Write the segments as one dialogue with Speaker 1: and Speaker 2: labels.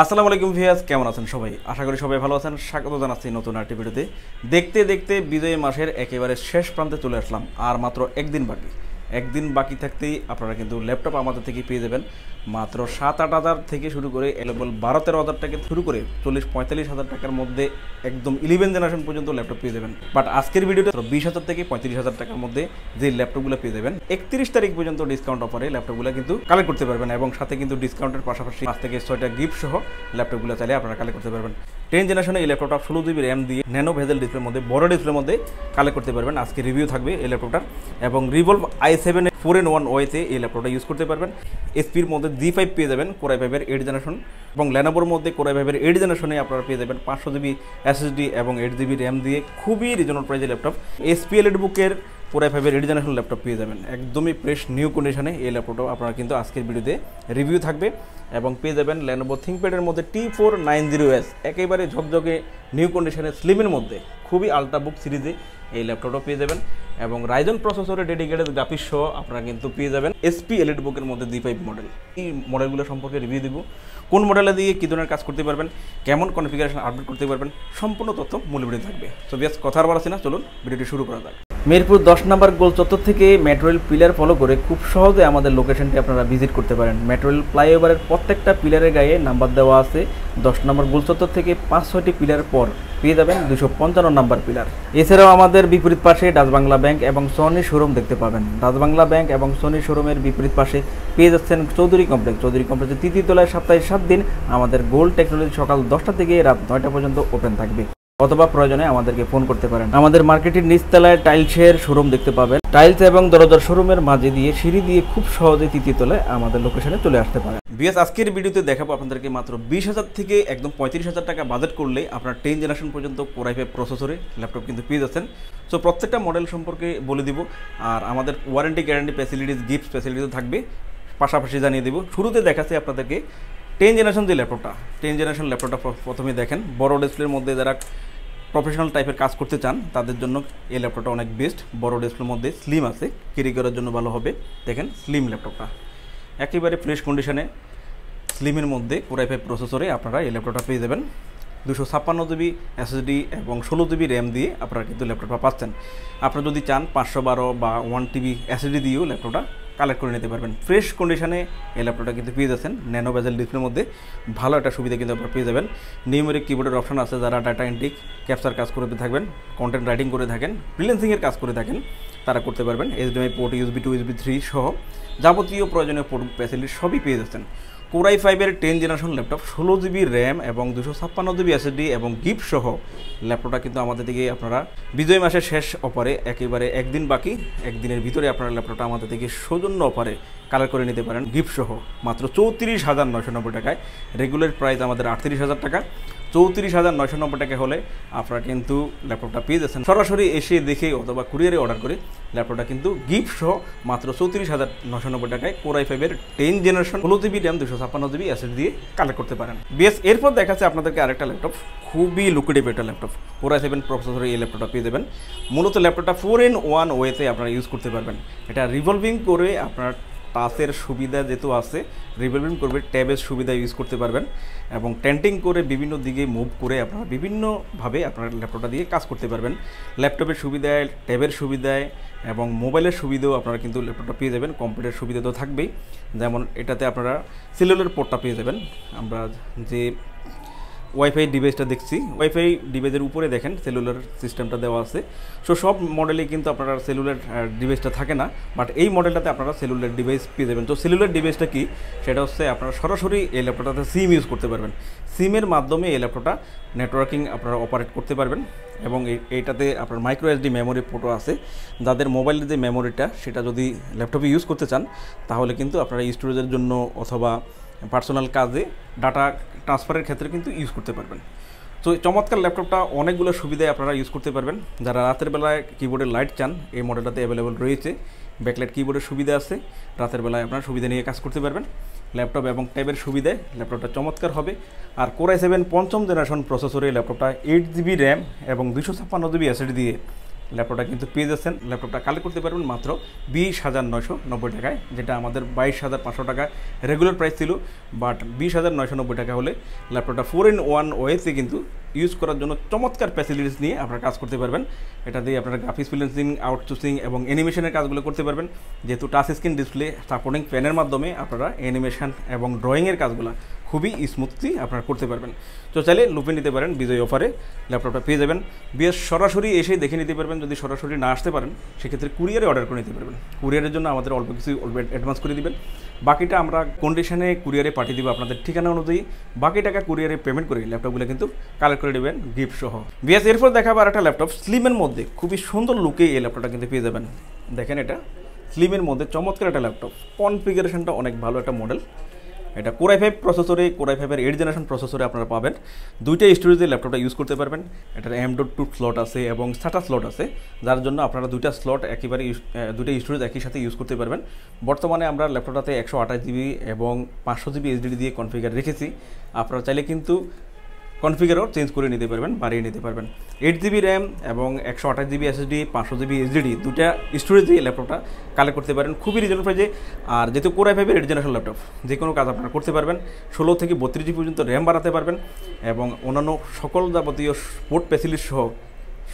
Speaker 1: আসসালামু আলাইকুম ভিউয়ার্স, কেমন আছেন সবাই? আশা করি সবাই ভালো আছেন। স্বাগত জানাচ্ছি নতুন আরেকটি ভিডিওতে। দেখতে দেখতে বিজয় মাসের একেবারে শেষ প্রান্তে চলে আসলাম। আর মাত্র একদিন বাকি থাকতেই আপনারা কিন্তু ল্যাপটপ আমাদের থেকে পেয়ে যাবেন মাত্র 7-8 হাজার থেকে শুরু করে এলেবল 12-13 হাজার টাকা শুরু করে 40-45 হাজার টাকার মধ্যে একদম 11 জেনারেশন পর্যন্ত ল্যাপটপ পেয়ে যাবেন। বাট আজকের ভিডিওতে 20 হাজার থেকে 35 হাজার টাকার মধ্যে যে ল্যাপটপগুলো পেয়ে যাবেন 31 তারিখ পর্যন্ত ডিসকাউন্ট অফারে ল্যাপটপগুলো কিন্তু কালেক্ট করতে পারবেন এবং সাথে কিন্তু ডিসকাউন্টের পাশাপাশি 5 থেকে 6টা গিফট সহ ল্যাপটপগুলো চাইলে আপনারা কালেক্ট করতে পারবেন। 10 জেনারেশনের এই ল্যাপটপটা 16 জিবি র্যাম দিয়ে ন্যানো ভেজেল ডিসপ্লের মধ্যে বড় ডিসপ্লের মধ্যে কালেক্ট করতে পারবেন। আজকে রিভিউ থাকবে এই ল্যাপটপটার এবং রিভলভ i7 4-in-1 ওয়েতে এই ল্যাপটপটা ইউজ করতে পারবেন। এসপির মধ্যে G5 পেয়ে যাবেন Core i5 8 জেনারেশন এবং ল্যানোভোর মধ্যে Core i5 8 জেনারেশনে আপনারা পেয়ে যাবেন 500 জিবি এসএসডি এবং 8 জিবি র্যাম দিয়ে খুবই রিজনেবল প্রাইসের ল্যাপটপ। এসপি এলিটবুকের Core i5 8 জেনারেশন ল্যাপটপ পেয়ে যাবেন একদমই ফ্রেশ নিউ কন্ডিশনে। এই ল্যাপটপটাও আপনারা কিন্তু আজকের ভিডিওতে রিভিউ থাকবে এবং পেয়ে যাবেন Lenovo ThinkPad-এর মধ্যে T490S একেবারে ঝকঝকে নিউ কন্ডিশনে স্লিমের মধ্যে খুবই আল্ট্রাবুক সিরিজে এই ল্যাপটপটা পেয়ে যাবেন এবং রাইজন প্রসেসরের ডেডিকেটেড গ্রাফিক্স সহ আপনারা কিন্তু পেয়ে যাবেন এসপি এলিটবুকের মধ্যে G5 মডেল। এই মডেলগুলো সম্পর্কে রিভিউ দিব, কোন মডেলে দিয়ে কী ধরনের কাজ করতে পারবেন, কেমন কনফিগারেশন আপডেট করতে পারবেন, সম্পূর্ণ তথ্য মূল ভিডিও থাকবে। সো বেশ কথা আর বাড়াচ্ছি না, চলুন ভিডিওটি শুরু করা যাক। মিরপুর 10 নম্বর গোল চত্বর থেকে মেট্রো রেল পিলার ফলো করে খুব সহজে আমাদের লোকেশনটি আপনারা ভিজিট করতে পারেন। মেট্রো রেল ফ্লাইওভারের প্রত্যেকটা পিলারের গায়ে নাম্বার দেওয়া আছে। 10 নম্বর গোল চত্বর থেকে 5-6টি পিলার পর পেয়ে যাবেন 255 নম্বর পিলার। এছাড়াও আমাদের বিপরীত পাশে ডাচ বাংলা ব্যাংক এবং সনি শোরুম দেখতে পাবেন। ডাচ বাংলা ব্যাংক এবং সনি শোরুমের বিপরীত পাশে পেয়ে যাচ্ছেন চৌধুরী কমপ্লেক্সের 3য় তলায় সপ্তাহে 7 দিন আমাদের গোল্ড টেকনোলজি সকাল 10টা থেকে রাত 9টা পর্যন্ত ওপেন থাকবে, অথবা প্রয়োজনে আমাদেরকে ফোন করতে পারেন। আমাদের মার্কেটের নিচতলায় টাইলসের শোরুম দেখতে পাবেন। টাইলস এবং দরজার শোরুমের মাঝে দিয়ে সিঁড়ি দিয়ে খুব সহজে 3য় তলায় আমাদের লোকেশনে চলে আসতে পারেন। বিএস আজকের ভিডিওতে দেখাবো আপনাদেরকে মাত্র 20 হাজার থেকে একদম 35 হাজার টাকা বাজেট করলে আপনার 10 জেনারেশন পর্যন্ত Core i5 প্রসেসরে ল্যাপটপ কিন্তু পেয়ে যাচ্ছেন। সো প্রত্যেকটা মডেল সম্পর্কে বলে দিব আর আমাদের warranty guarantee facilities gift facilities থাকবে, পাশাপাশি জানিয়ে দেবো। শুরুতে দেখাচ্ছি আপনাদেরকে 10 জেনারেশন যে ল্যাপটপটা। 10 জেনারেশন ল্যাপটপটা প্রথমে দেখেন, বড় ডিসপ্লের মধ্যে যারা প্রফেশনাল টাইপের কাজ করতে চান তাদের জন্য এই ল্যাপটপটা অনেক বেস্ট। বড় ডিসপ্লের মধ্যে স্লিম আছে, ক্যারি করার জন্য ভালো হবে। দেখেন স্লিম ল্যাপটপটা একেবারে ফ্রেশ কন্ডিশনে স্লিমের মধ্যে Core i5 প্রসেসরে আপনারা এই ল্যাপটপটা পেয়ে যাবেন। 256 জিবি এসএসডি এবং 16 জিবি র্যাম দিয়ে আপনারা কিন্তু ল্যাপটপটা পাচ্ছেন। আপনারা যদি চান 512 বা 1 টিবি এসএসডি দিয়েও ল্যাপটপটা কালেক্ট করে নিতে পারবেন। ফ্রেশ কন্ডিশনে এই ল্যাপটপটা কিন্তু পেয়ে যাচ্ছেন। ন্যানো বেজেল ডিসপ্লের মধ্যে ভালো একটা সুবিধা কিন্তু আপনারা পেয়ে যাবেন। নিউমেরিক কিবোর্ডের অপশন আছে, যারা ডাটা এন্ট্রি ক্যাপচার কাজ করতে থাকবেন, কন্টেন্ট রাইটিং করে থাকেন, ফ্রিল্যান্সিংয়ের কাজ করে থাকেন, তারা করতে পারবেন। HDMI পোর্ট, USB 2, USB 3 সহ যাবতীয় প্রয়োজনীয় পোর্ট ফ্যাসিলিটি সবই পেয়ে যাচ্ছেন। Core i5-এর 10 generation laptop 16 GB RAM এবং 256 জিবি এসএসডি এবং গিফট সহ ল্যাপটপটা কিন্তু আমাদের থেকে আপনারা বিজয় মাসের শেষ অফারে একেবারে একদিন বাকি, একদিনের ভিতরে আপনারা ল্যাপটপটা আমাদের থেকে সৌজন্য অফারে কালেক্ট করে নিতে পারেন গিফট সহ মাত্র 34,990 টাকায়। রেগুলার প্রাইস আমাদের 38,000 টাকা। 34,990 টাকা হলে আপনারা কিন্তু ল্যাপটপটা পেয়ে যাচ্ছেন। সরাসরি এসে দেখে অথবা কুরিয়ারে অর্ডার করে ল্যাপটপটা কিন্তু গিফট সহ মাত্র 34,990 টাকায় Core i5-এর 10 generation 16 GB RAM 256 GB SSD দিয়ে কালেক্ট করতে পারেন। বেশ, এরপর দেখাচ্ছে আপনাদেরকে আরেকটা ল্যাপটপ, খুবই লুক্রেটিভ একটা ল্যাপটপ। Core i7 প্রসেসরে এই ল্যাপটপটা পেয়ে যাবেন। মূলত ল্যাপটপটা 4-in-1 ওয়েতে আপনারা ইউজ করতে পারবেন। এটা রিভলভিং করে আপনার টাচের সুবিধা যেহেতু আছে, রিভলভিং করবে, ট্যাবের সুবিধা ইউজ করতে পারবেন এবং টেন্টিং করে বিভিন্ন দিকে মুভ করে আপনারা বিভিন্নভাবে আপনার ল্যাপটপটা দিয়ে কাজ করতে পারবেন। ল্যাপটপের সুবিধায়, ট্যাবের সুবিধায় এবং মোবাইলের সুবিধাও আপনারা কিন্তু ল্যাপটপটা পেয়ে যাবেন। কম্পিউটার সুবিধা তো থাকবেই, যেমন এটাতে আপনারা সেলুলার পোর্টটা পেয়ে যাবেন। আমরা যে ওয়াইফাই ডিভাইসটা দেখছি, ওয়াইফাই ডিভাইসের উপরে দেখেন সেলুলার সিস্টেমটা দেওয়া আছে। সো সব মডেলে কিন্তু আপনারা সেলুলার ডিভাইসটা থাকে না, বাট এই মডেলটাতে আপনারা সেলুলার ডিভাইস পেয়ে যাবেন। তো সেলুলার ডিভাইসটা কি, সেটা হচ্ছে আপনারা সরাসরি এই ল্যাপটপটাতে সিম ইউজ করতে পারবেন। সিমের মাধ্যমে এই ল্যাপটপটা নেটওয়ার্কিং আপনারা অপারেট করতে পারবেন এবং এইটাতে আপনার মাইক্রো এসডি মেমোরি পোর্টও আছে। যাদের মোবাইলের যে মেমোরিটা সেটা যদি ল্যাপটপে ইউজ করতে চান তাহলে কিন্তু আপনারা স্টোরেজের জন্য অথবা পার্সোনাল কাজে ডাটা ট্রান্সফারের ক্ষেত্রে কিন্তু ইউজ করতে পারবেন। তো চমৎকার ল্যাপটপটা অনেকগুলো সুবিধায় আপনারা ইউজ করতে পারবেন। যারা রাতের বেলায় কিবোর্ডের লাইট চান এই মডেলটাতে অ্যাভেলেবল রয়েছে। ব্যাকলাইট কিবোর্ডের সুবিধা আছে, রাতের বেলায় আপনারা সুবিধা নিয়ে কাজ করতে পারবেন। ল্যাপটপ এবং ট্যাবের সুবিধায় ল্যাপটপটা চমৎকার হবে। আর Core i7 5ম জেনারেশন প্রসেসরে ল্যাপটপটা 8 জিবি র্যাম এবং 256 জিবি এসএসডি দিয়ে ল্যাপটপটা কিন্তু পেয়ে যাচ্ছেন। ল্যাপটপটা কালেক্ট করতে পারবেন মাত্র 20,990 টাকায়, যেটা আমাদের 22,500 টাকা রেগুলার প্রাইস ছিল। বাট 20,990 টাকা হলে ল্যাপটপটা 4-in-1 ওয়েতে কিন্তু ইউজ করার জন্য চমৎকার ফ্যাসিলিটিস নিয়ে আপনারা কাজ করতে পারবেন। এটা দিয়ে আপনারা গ্রাফিক্স ফ্রিল্যান্সিং, আউটসোর্সিং এবং অ্যানিমেশনের কাজগুলো করতে পারবেন, যেহেতু টাচ স্ক্রিন ডিসপ্লে সাপোর্টিং পেনের মাধ্যমে আপনারা অ্যানিমেশন এবং ড্রয়িংয়ের কাজগুলো খুবই স্মুথলি আপনারা করতে পারবেন। তো চাইলে লুপে নিতে পারেন, বিজয় অফারে ল্যাপটপটা পেয়ে যাবেন। বিএস সরাসরি এসে দেখে নিতে পারবেন। যদি সরাসরি না আসতে পারেন সেক্ষেত্রে কুরিয়ারে অর্ডার করে নিতে পারবেন। কুরিয়ারের জন্য আমাদের অল্প কিছু অ্যাডভান্স করে দিবেন, বাকিটা আমরা কন্ডিশনে কুরিয়ারে পাঠিয়ে দিব আপনাদের ঠিকানা অনুযায়ী। বাকি টাকা কুরিয়ারে পেমেন্ট করে ল্যাপটপগুলো কিন্তু কালেক্ট করে দেবেন গিফট সহ। বিএস এরপর দেখাবো আর একটা ল্যাপটপ স্লিমের মধ্যে খুবই সুন্দর লুকে এই ল্যাপটপটা কিন্তু পেয়ে যাবেন। দেখেন এটা স্লিমের মধ্যে চমৎকার একটা ল্যাপটপ, কনফিগারেশনটা অনেক ভালো একটা মডেল। এটা Core i5 প্রসেসরে, Core i5-এর 8th জেনারেশন প্রসেসরে আপনারা পাবেন। দুইটা স্টোরেজে ল্যাপটপটা ইউজ করতে পারবেন। এটার M.2 স্লট আছে এবং SATA স্লট আছে, যার জন্য আপনারা দুইটা স্লট একেবারে দুইটা স্টোরেজ একই সাথে ইউজ করতে পারবেন। বর্তমানে আমরা ল্যাপটপটাতে 128 জিবি এবং 500 জিবি SSD দিয়ে কনফিগার রেখেছি। আপনারা চাইলে কিন্তু কনফিগারও চেঞ্জ করে নিতে পারবেন, বাড়িয়ে নিতে পারবেন। 8 জিবি র্যাম এবং 128 জিবি SSD, 500 জিবি SSD দুইটা স্টোরেজ দিয়ে ল্যাপটপটা কালেক্ট করতে পারেন খুবই রিজনেবল প্রাইসে। আর যেহেতু Core i5-এর 8th জেনারেশন ল্যাপটপ, যে কোনো কাজ আপনারা করতে পারবেন। 16 থেকে 32 জিবি পর্যন্ত র্যাম বাড়াতে পারবেন এবং অন্যান্য সকল যাবতীয় পোর্ট ফ্যাসিলিটি সহ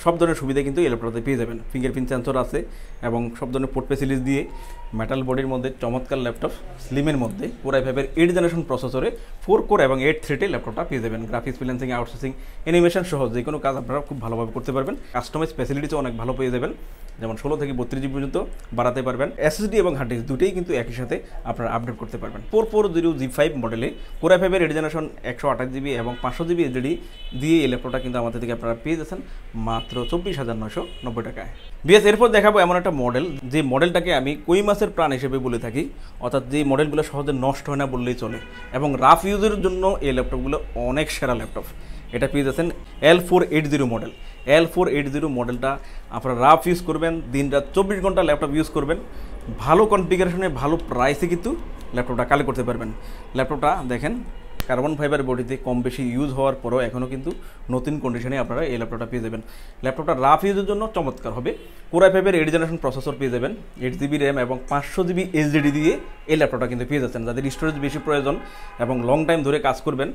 Speaker 1: সব ধরনের সুবিধা কিন্তু এই ল্যাপটপে পেয়ে যাবেন। ফিঙ্গারপ্রিন্ট সেন্সর আছে এবং সব ধরনের পোর্ট ফ্যাসিলিটিস দিয়ে মেটাল বডির মধ্যে চমৎকার ল্যাপটপ স্লিমের মধ্যে Core i5-এর 8th জেনারেশন প্রসেসরে 4 কোর এবং 8 থ্রেডে ল্যাপটপটা পেয়ে যাবেন। গ্রাফিক্স ফ্রিল্যান্সিং, আউটসোর্সিং, অ্যানিমেশন সহ যে কোনো কাজ আপনারা খুব ভালোভাবে করতে পারবেন। কাস্টমাইজ ফ্যাসিলিটিসও অনেক ভালো পেয়ে যাবেন, যেমন 16 থেকে 32 জিবি পর্যন্ত বাড়াতে পারবেন। SSD এবং হার্ড ডিস্ক দুটোই কিন্তু একই সাথে আপনারা আপডেট করতে পারবেন। 4400G5 মডেলে Core i5-এর 8th জেনারেশন 128 জিবি এবং 500 জিবি SSD দিয়ে এই ল্যাপটপটা কিন্তু আমাদের থেকে আপনারা পেয়ে যাচ্ছেন মাত্র 24,990 টাকায়। বিএস এরপর দেখাবো এমন একটা মডেল, যে মডেলটাকে আমি কই মাছের প্রাণ হিসেবে বলে থাকি, অর্থাৎ যে মডেলগুলো সহজে নষ্ট হয় না বললেই চলে এবং রাফ ইউজের জন্য এই ল্যাপটপগুলো অনেক সেরা ল্যাপটপ। এটা পেয়ে যাচ্ছেন L480 মডেল। L480 মডেলটা আপনারা রাফ ইউজ করবেন, দিন রাত 24 ঘন্টা ল্যাপটপ ইউজ করবেন, ভালো কনফিগারেশনে ভালো প্রাইসে কিন্তু ল্যাপটপটা কালেক্ট করতে পারবেন। ল্যাপটপটা দেখেন কার্বন ফাইবার বডিতে কম বেশি ইউজ হওয়ার পরও এখনও কিন্তু নতুন কন্ডিশনে আপনারা এই ল্যাপটপটা পেয়ে যাবেন। ল্যাপটপটা রাফ ইউজের জন্য চমৎকার হবে। Core i5-এর 8th জেনারেশন প্রসেসর পেয়ে যাবেন, 8 জিবি র্যাম এবং 500 জিবি SSD দিয়ে এই ল্যাপটপটা কিন্তু পেয়ে যাচ্ছেন। যাদের স্টোরেজ বেশি প্রয়োজন এবং লং টাইম ধরে কাজ করবেন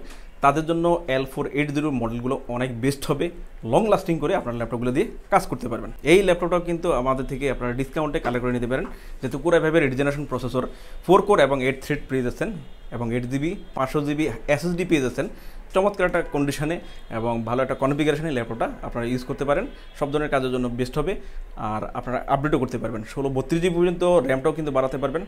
Speaker 1: তাদের জন্য L480 মডেলগুলো অনেক বেস্ট হবে, লং লাস্টিং করে আপনার ল্যাপটপগুলো দিয়ে কাজ করতে পারবেন। এই ল্যাপটপটাও কিন্তু আমাদের থেকে আপনারা ডিসকাউন্টে কালেক্ট করে নিতে পারেন, যেহেতু Core i5-এর 8th generation processor 4 core এবং 8 থ্রেড পেয়ে যাচ্ছেন এবং 8 জিবি 500 জিবি SSD পেয়ে যাচ্ছেন। চমৎকার একটা কন্ডিশনে এবং ভালো একটা কনফিগারেশনে ল্যাপটপটা আপনারা ইউজ করতে পারেন, সব ধরনের কাজের জন্য বেস্ট হবে। আর আপনারা আপডেটও করতে পারবেন, 16-32 জিবি পর্যন্ত র্যামটাও কিন্তু বাড়াতে পারবেন।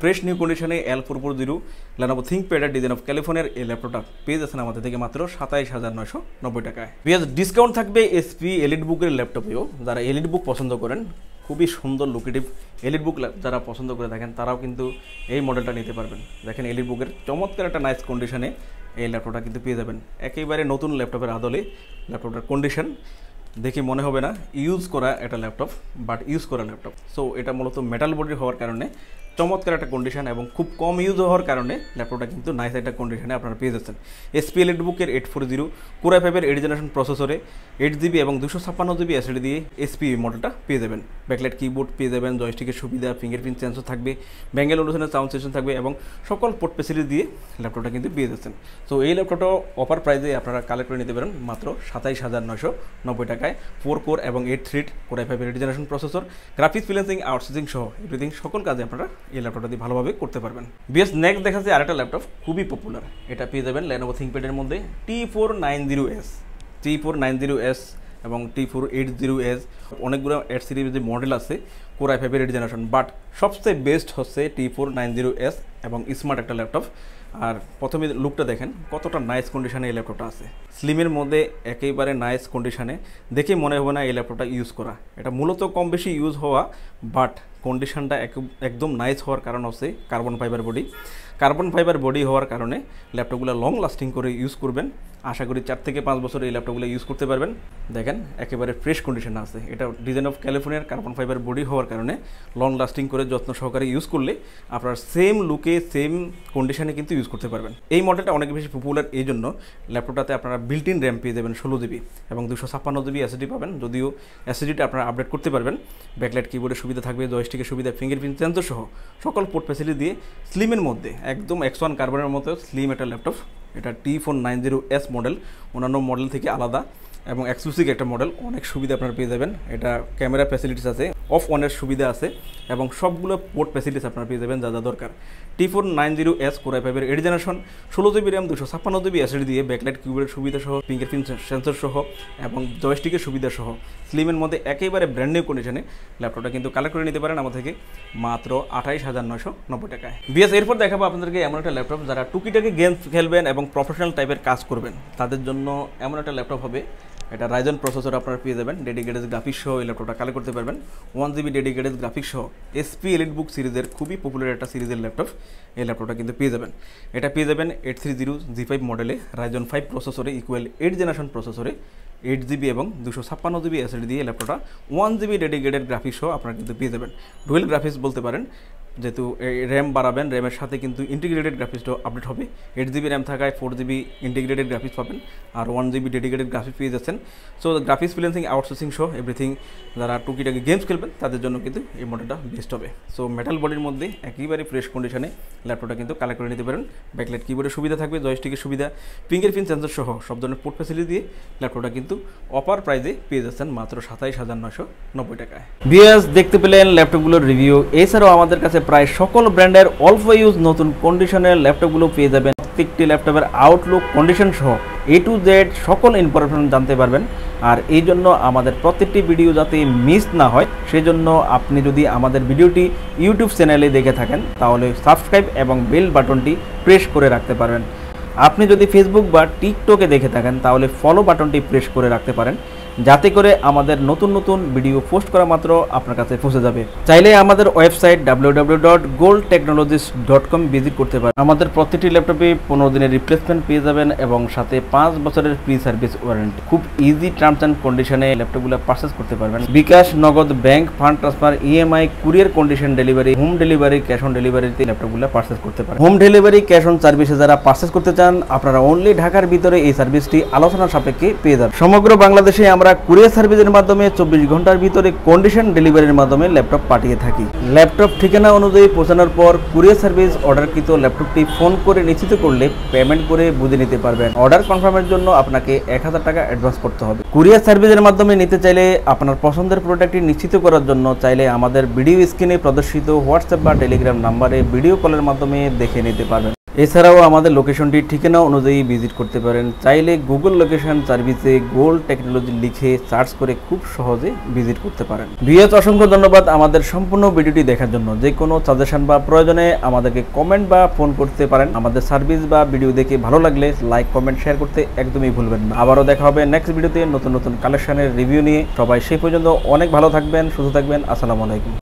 Speaker 1: ফ্রেশ নিউ কন্ডিশনে L440 Lenovo ThinkPad design of ক্যালিফোর্নিয়ার এই ল্যাপটপটা পেয়ে যাচ্ছেন আমাদের থেকে মাত্র 27,990 টাকায়। বিএস ডিসকাউন্ট থাকবে SP EliteBook-এর ল্যাপটপেও। যারা EliteBook পছন্দ করেন, খুবই সুন্দর লুকেটিভ EliteBook যারা পছন্দ করে থাকেন তারাও কিন্তু এই মডেলটা নিতে পারবেন। দেখেন EliteBook-এর চমৎকার একটা নাইস কন্ডিশনে এই ল্যাপটপটা কিন্তু পেয়ে যাবেন। একেবারে নতুন ল্যাপটপের আদলে ল্যাপটপটার কন্ডিশন দেখে মনে হবে না ইউজ করা একটা ল্যাপটপ, বাট ইউজ করা ল্যাপটপ। সো এটা মূলত মেটাল বডির হওয়ার কারণে চমৎকার একটা কন্ডিশন এবং খুব কম ইউজ হওয়ার কারণে ল্যাপটপটা কিন্তু নাইস একটা কন্ডিশনে আপনারা পেয়ে যাচ্ছেন। SP EliteBook-এর 840 Core i5-এর 8th জেনারেশন প্রসেসরে 8 জিবি এবং 256 জিবি SSD দিয়ে SP মডেলটা পেয়ে যাবেন। ব্যাকলাইট কিবোর্ড পেয়ে যাবেন, জয়স্টিকের সুবিধা, ফিঙ্গারপ্রিন্ট সেন্সর থাকবে, ব্যাঙ্গেল অনুসারে সাউন্ড সেশন থাকবে এবং সকল পোর্ট ফ্যাসিলিটি দিয়ে ল্যাপটপটা কিন্তু পেয়ে যাচ্ছেন। সো এই ল্যাপটপটা অফার প্রাইসে আপনারা কালেক্ট করে নিতে পারেন মাত্র 27,990 টাকায়। 4 কোর এবং 8 thread Core i5-এর 8th generation processor, graphics freelancing, outsourcing সহ এভরিথিং সকল কাজে আপনারা এই ল্যাপটপটা দিয়ে ভালোভাবে করতে পারবেন। বিএস নেক্সট দেখাচ্ছে আরেকটা ল্যাপটপ খুবই পপুলার। এটা পেয়ে যাবেন Lenovo ThinkPad-এর মধ্যে T490S, T490S এবং T480S। অনেকগুলো 8 সিরিজের মডেল আছে Core i5-এর 8th জেনারেশন, বাট সবচেয়ে বেস্ট হচ্ছে T490S এবং স্মার্ট একটা ল্যাপটপ। আর প্রথমে লুকটা দেখেন কতটা নাইস কন্ডিশনে এই ল্যাপটপটা আছে। স্লিমের মধ্যে একেবারে নাইস কন্ডিশনে, দেখে মনে হবে না এই ল্যাপটপটা ইউজ করা। এটা মূলত কম বেশি ইউজ হওয়া, বাট কন্ডিশনটা একদম নাইস হওয়ার কারণ হচ্ছে carbon fibre body. Carbon fibre body হওয়ার কারণে ল্যাপটপগুলো লং লাস্টিং করে ইউজ করবেন। আশা করি 4 থেকে 5 বছর এই ল্যাপটপগুলো ইউজ করতে পারবেন। দেখেন একেবারে ফ্রেশ কন্ডিশনে আছে। এটা ডিজাইন অফ ক্যালিফোর্নিয়ার কার্বন ফাইবার বডি হওয়ার কারণে লং লাস্টিং করে যত্ন সহকারে ইউজ করলে আপনার সেম লুকে সেম কন্ডিশনে কিন্তু ইউজ করতে পারবেন। এই মডেলটা অনেক বেশি পপুলার, এই জন্য ল্যাপটপটাতে আপনারা বিল্ট ইন র্যাম পেয়ে যাবেন 16 জিবি এবং 256 জিবি এসএসডি পাবেন। যদিও এসএসডিটা আপনারা আপডেট করতে পারবেন। ব্যাকলাইট কিবোর্ডের সুবিধা থাকবে, জয়স্টিকের সুবিধা, ফিঙ্গারপ্রিন্ট সেন্সর সহ সকল পোর্ট ফ্যাসিলিটি দিয়ে স্লিমের মধ্যে একদম X1 কার্বনের মতো স্লিম একটা ল্যাপটপ। এটা T490S মডেল, অন্যান্য মডেল থেকে আলাদা এবং এক্সক্লুসিভ একটা মডেল। অনেক সুবিধা আপনারা পেয়ে যাবেন। এটা ক্যামেরা ফ্যাসিলিটিস আছে, অফ অনের সুবিধা আছে এবং সবগুলো পোর্ট ফ্যাসিলিটিস আপনারা পেয়ে যাবেন যা যা দরকার। T490S Core i5 এর 8 generation, 16 GB RAM, 256 GB SSD দিয়ে ব্যাকলাইট কিবোর্ডের সুবিধা সহ, ফিঙ্গারপ্রিন্ট সেন্সর সহ এবং জয়স্টিকের সুবিধা সহ স্লিমের মধ্যে একেবারে ব্র্যান্ড নিউ কন্ডিশনে ল্যাপটপটা কিন্তু কালেক্ট করে নিতে পারেন আমাদের থেকে মাত্র 28,990 টাকায়। বিএস এরপর দেখাবো আপনাদেরকে এমন একটা ল্যাপটপ যারা টুকিটাকি গেম খেলবেন এবং প্রফেশনাল টাইপের কাজ করবেন তাদের জন্য এমন একটা ল্যাপটপ হবে। এটা রাইজন প্রসেসর আপনারা পেয়ে যাবেন, ডেডিকেটেড গ্রাফিক্স সহ এই ল্যাপটপটা কালেক্ট করতে পারবেন। 1 জিবি ডেডিকেটেড গ্রাফিক্স সহ SP এলিটবুক সিরিজের খুবই পপুলার একটা সিরিজের ল্যাপটপ। এই ল্যাপটপটা কিন্তু পেয়ে যাবেন। এটা পেয়ে যাবেন 830G5 মডেলে, রাইজন 5 প্রসেসরে, ইকুয়াল 8 জেনারেশন প্রসেসরে, 8 জিবি এবং 256 জিবি এসএসডি দিয়ে ল্যাপটপটা 1 জিবি ডেডিকেটেড গ্রাফিক্স সহ আপনারা কিন্তু পেয়ে যাবেন। ডুয়েল গ্রাফিক্স বলতে পারেন, যেহেতু র্যাম বাড়াবেন, র্যামের সাথে কিন্তু ইন্টিগ্রেটেড গ্রাফিক্সটাও আপডেট হবে। 8 জিবি র্যাম থাকায় 4 জিবি ইন্টিগ্রেটেড গ্রাফিক্স পাবেন আর 1 জিবি ডেডিকেটেড গ্রাফিক্স পেয়ে যাচ্ছেন। সো গ্রাফিক্স ফ্রিল্যান্সিং, আউটসোর্সিং সহ এভরিথিং যারা টুকিটাকি গেমস খেলবেন তাদের জন্য কিন্তু এই মডেলটা বেস্ট হবে। সো মেটাল বডির মধ্যে একেবারে ফ্রেশ কন্ডিশনে ল্যাপটপটা কিন্তু কালেক্ট করে নিতে পারেন। ব্যাকলাইট কিবোর্ডের সুবিধা থাকবে, জয়স্টিকের সুবিধা, ফিঙ্গারপ্রিন্ট সেন্সর সহ সব ধরনের পোর্ট ফ্যাসিলিটি দিয়ে ল্যাপটপটা কিন্তু অফার প্রাইজে পেয়ে যাচ্ছেন মাত্র 27,990 টাকায়। বিএস দেখতে পেলেন ল্যাপটপগুলোর রিভিউ। এছাড়াও আমাদের কাছে প্রায় সকল ব্র্যান্ডের অল্প ইউজ নতুন কন্ডিশনের ল্যাপটপগুলো পেয়ে যাবেন। প্রত্যেকটি ল্যাপটপের আউটলুক, কন্ডিশন সহ A to Z সকল ইনফরমেশন জানতে পারবেন। আর এই জন্য আমাদের প্রত্যেকটি ভিডিও যাতে মিস না হয় সেজন্য আপনি যদি আমাদের ভিডিওটি ইউটিউব চ্যানেলে দেখে থাকেন তাহলে সাবস্ক্রাইব এবং বেল বাটনটি প্রেস করে রাখতে পারবেন। আপনি যদি ফেসবুক বা টিকটকে দেখে থাকেন তাহলে ফলো বাটনটি প্রেস করে রাখতে পারেন, যাতে করে আমাদের নতুন নতুন ভিডিও পোস্ট করা মাত্র আপনার কাছে পৌঁছে যাবে। চাইলে আমাদের ওয়েবসাইট www.goldtechnologies.com ভিজিট করতে পারেন। আমাদের প্রতিটি ল্যাপটপে 15 দিনের রিপ্লেসমেন্ট পেয়ে যাবেন এবং সাথে 5 বছরের ফ্রি সার্ভিস ওয়ারেন্টি। খুব ইজি টার্মস অ্যান্ড কন্ডিশনে ল্যাপটপগুলো পারচেস করতে পারবেন। বিকাশ, নগদ, bank, fund transfer, EMI, courier condition delivery, home delivery, cash on ডেলিভারিতে ল্যাপটপগুলো পারচেস করতে পারেন। হোম ডেলিভারি, ক্যাশ অন সার্ভিসে যারা পারচেস করতে চান আপনারা অনলি ঢাকার ভিতরে এই সার্ভিসটি আলোচনার সাপেক্ষে পেয়ে যাবেন। সমগ্র বাংলাদেশে আমরা কুরিয়ার সার্ভিসের মাধ্যমে 24 ঘন্টার ভিতরে কন্ডিশন ডেলিভারির মাধ্যমে ল্যাপটপ পাঠিয়ে থাকি। ল্যাপটপ ঠিকানা অনুযায়ী পৌঁছানোর পর কুরিয়ার সার্ভিস অর্ডারকৃত ল্যাপটপটি ফোন করে নিশ্চিত করলে পেমেন্ট করে বুঝে নিতে পারবেন। অর্ডার কনফার্মের জন্য আপনাকে 1000 টাকা অ্যাডভান্স করতে হবে। কুরিয়ার সার্ভিসের মাধ্যমে নিতে চাইলে আপনার পছন্দের প্রোডাক্টটি নিশ্চিত করার জন্য চাইলে আমাদের ভিডিও স্ক্রিনে প্রদর্শিত হোয়াটসঅ্যাপ বা টেলিগ্রাম নাম্বারে ভিডিও কলের মাধ্যমে দেখে নিতে পারবেন। এছাড়াও আমাদের লোকেশনটি ঠিকানা অনুযায়ী ভিজিট করতে পারেন। চাইলে গুগল লোকেশন সার্ভিসে গোল্ড টেকনোলজি লিখে সার্চ করে খুব সহজে ভিজিট করতে পারেন। ভিউয়ার্স, অসংখ্য ধন্যবাদ আমাদের সম্পূর্ণ ভিডিওটি দেখার জন্য। যে কোনো সাজেশন বা প্রয়োজনে আমাদেরকে কমেন্ট বা ফোন করতে পারেন। আমাদের সার্ভিস বা ভিডিও দেখে ভালো লাগলে লাইক, কমেন্ট, শেয়ার করতে একদমই ভুলবেন না। আবারও দেখা হবে নেক্সট ভিডিওতে নতুন নতুন কালেকশনের রিভিউ নিয়ে। সবাই সেই পর্যন্ত অনেক ভালো থাকবেন, সুস্থ থাকবেন। আসসালামু আলাইকুম।